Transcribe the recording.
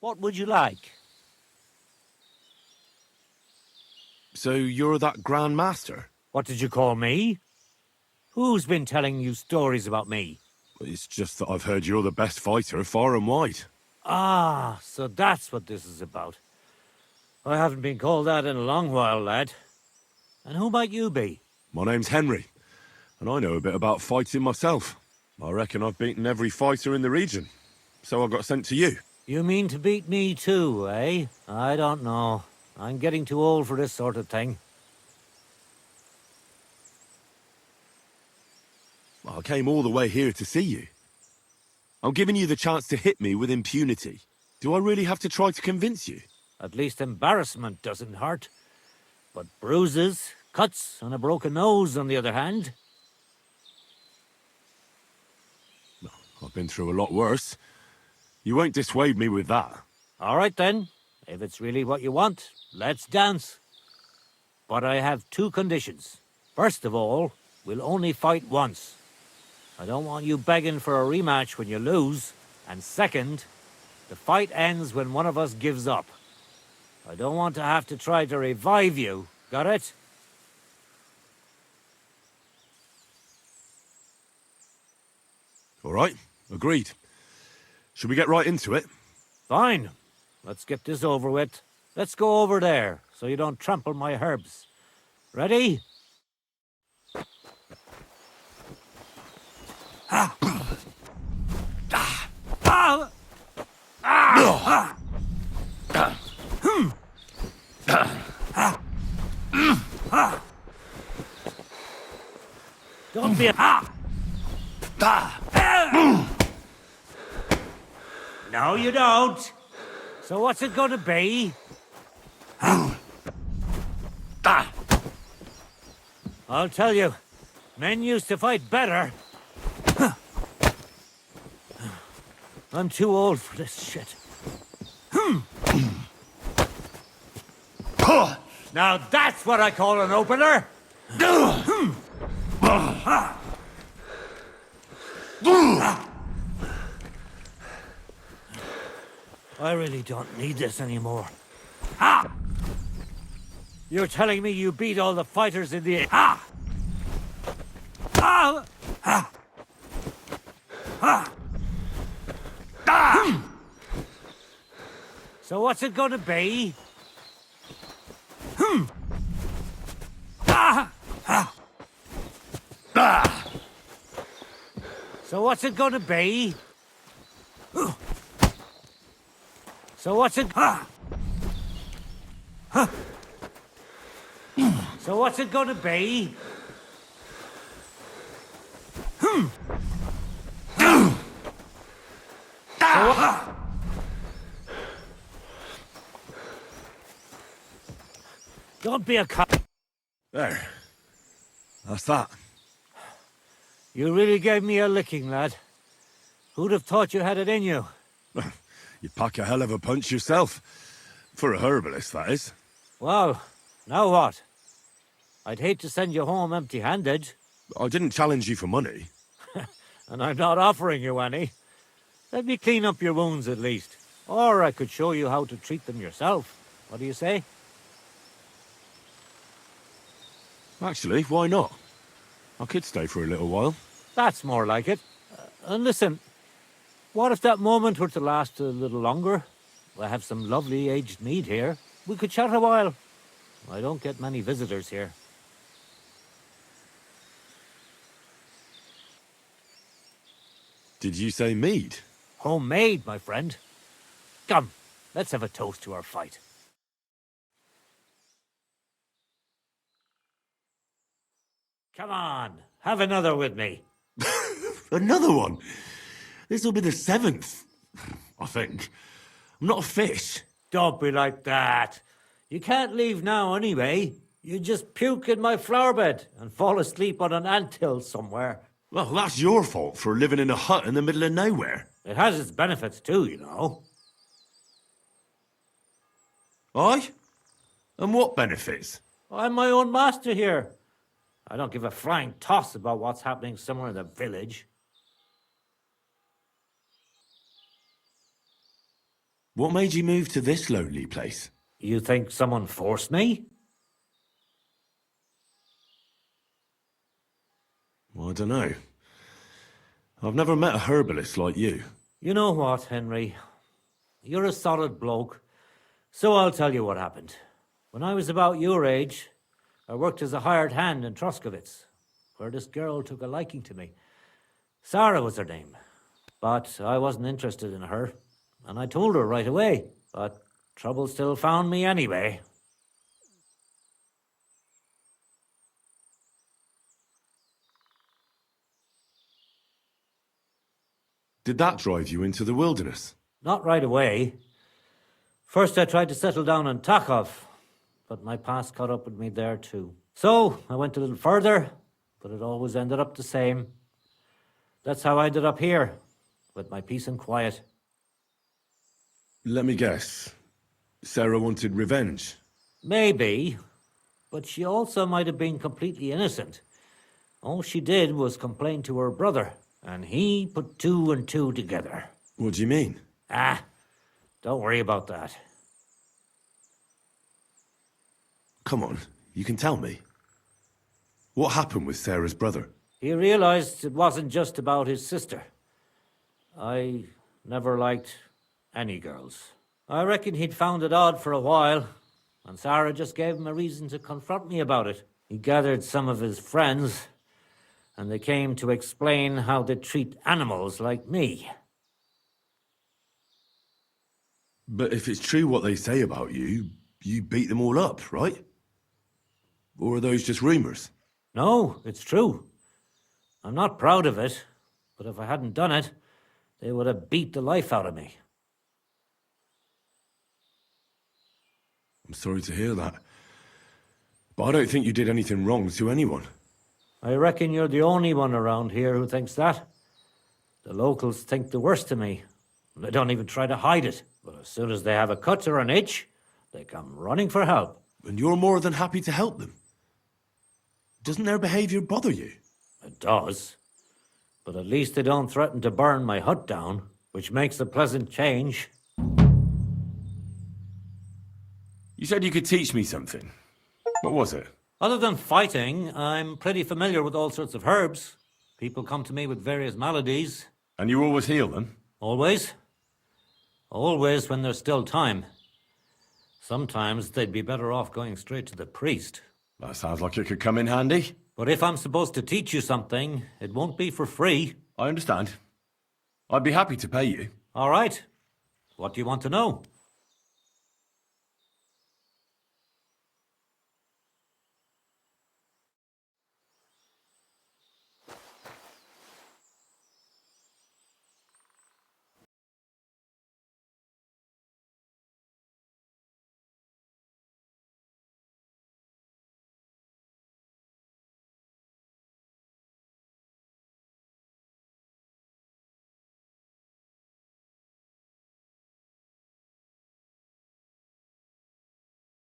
What would you like? So you're that Grand Master? What did you call me? Who's been telling you stories about me? It's just that I've heard you're the best fighter far and wide. Ah, so that's what this is about. I haven't been called that in a long while, lad. And who might you be? My name's Henry, and I know a bit about fighting myself. I reckon I've beaten every fighter in the region, so I got sent to you. You mean to beat me too, eh? I don't know. I'm getting too old for this sort of thing. I came all the way here to see you. I'm giving you the chance to hit me with impunity. Do I really have to try to convince you? At least embarrassment doesn't hurt. But bruises, cuts, and a broken nose, on the other hand. I've been through a lot worse. You won't dissuade me with that. All right then. If it's really what you want, let's dance. But I have two conditions. First of all, we'll only fight once. I don't want you begging for a rematch when you lose. And second, the fight ends when one of us gives up. I don't want to have to try to revive you. Got it? All right, agreed. Should we get right into it? Fine. Let's get this over with. Let's go over there, so you don't trample my herbs. Ready? Don't be a... No, you don't. So what's it gonna be? I'll tell you, men used to fight better. I'm too old for this shit. Now that's what I call an opener. I really don't need this anymore. You're telling me you beat all the fighters in the... So what's it gonna be? So what's it gonna be? So what's it... So what's it gonna be? Don't be a cop. There. That's that. You really gave me a licking, lad. Who'd have thought you had it in you? You pack a hell of a punch yourself. For a herbalist, that is. Well, now what? I'd hate to send you home empty-handed. I didn't challenge you for money. And I'm not offering you any. Let me clean up your wounds at least. Or I could show you how to treat them yourself. What do you say? Actually, why not? I could stay for a little while. That's more like it. And listen, what if that moment were to last a little longer? I have some lovely aged mead here. We could chat a while. I don't get many visitors here. Did you say mead? Homemade, my friend. Come, let's have a toast to our fight. Come on, have another with me. Another one? This'll be the 7th, I think. I'm not a fish. Don't be like that. You can't leave now anyway. You just puke in my flower bed and fall asleep on an anthill somewhere. Well, that's your fault for living in a hut in the middle of nowhere. It has its benefits too, you know. Aye? And what benefits? I'm my own master here. I don't give a flying toss about what's happening somewhere in the village. What made you move to this lonely place? You think someone forced me? Well, I don't know. I've never met a herbalist like you. You know what, Henry? You're a solid bloke, so I'll tell you what happened. When I was about your age, I worked as a hired hand in Troskowitz, where this girl took a liking to me. Sarah was her name, but I wasn't interested in her, and I told her right away, but trouble still found me anyway. Did that drive you into the wilderness? Not right away. First I tried to settle down in Takhov, but my past caught up with me there too. So I went a little further, but it always ended up the same. That's how I ended up here, with my peace and quiet. Let me guess. Sarah wanted revenge. Maybe, but she also might have been completely innocent. All she did was complain to her brother, and he put two and two together. What do you mean? Don't worry about that. Come on, you can tell me. What happened with Sarah's brother? He realized it wasn't just about his sister. I never liked any girls. I reckon he'd found it odd for a while, and Sarah just gave him a reason to confront me about it. He gathered some of his friends, and they came to explain how they treat animals like me. But if it's true what they say about you, you beat them all up, right? Or are those just rumors? No, it's true. I'm not proud of it, but if I hadn't done it, they would have beat the life out of me. I'm sorry to hear that. But I don't think you did anything wrong to anyone. I reckon you're the only one around here who thinks that. The locals think the worst of me. They don't even try to hide it. But as soon as they have a cut or an itch, they come running for help. And you're more than happy to help them. Doesn't their behavior bother you? It does. But at least they don't threaten to burn my hut down, which makes a pleasant change. You said you could teach me something. What was it? Other than fighting, I'm pretty familiar with all sorts of herbs. People come to me with various maladies. And you always heal them? Always. Always when there's still time. Sometimes they'd be better off going straight to the priest. That sounds like it could come in handy. But if I'm supposed to teach you something, it won't be for free. I understand. I'd be happy to pay you. All right. What do you want to know?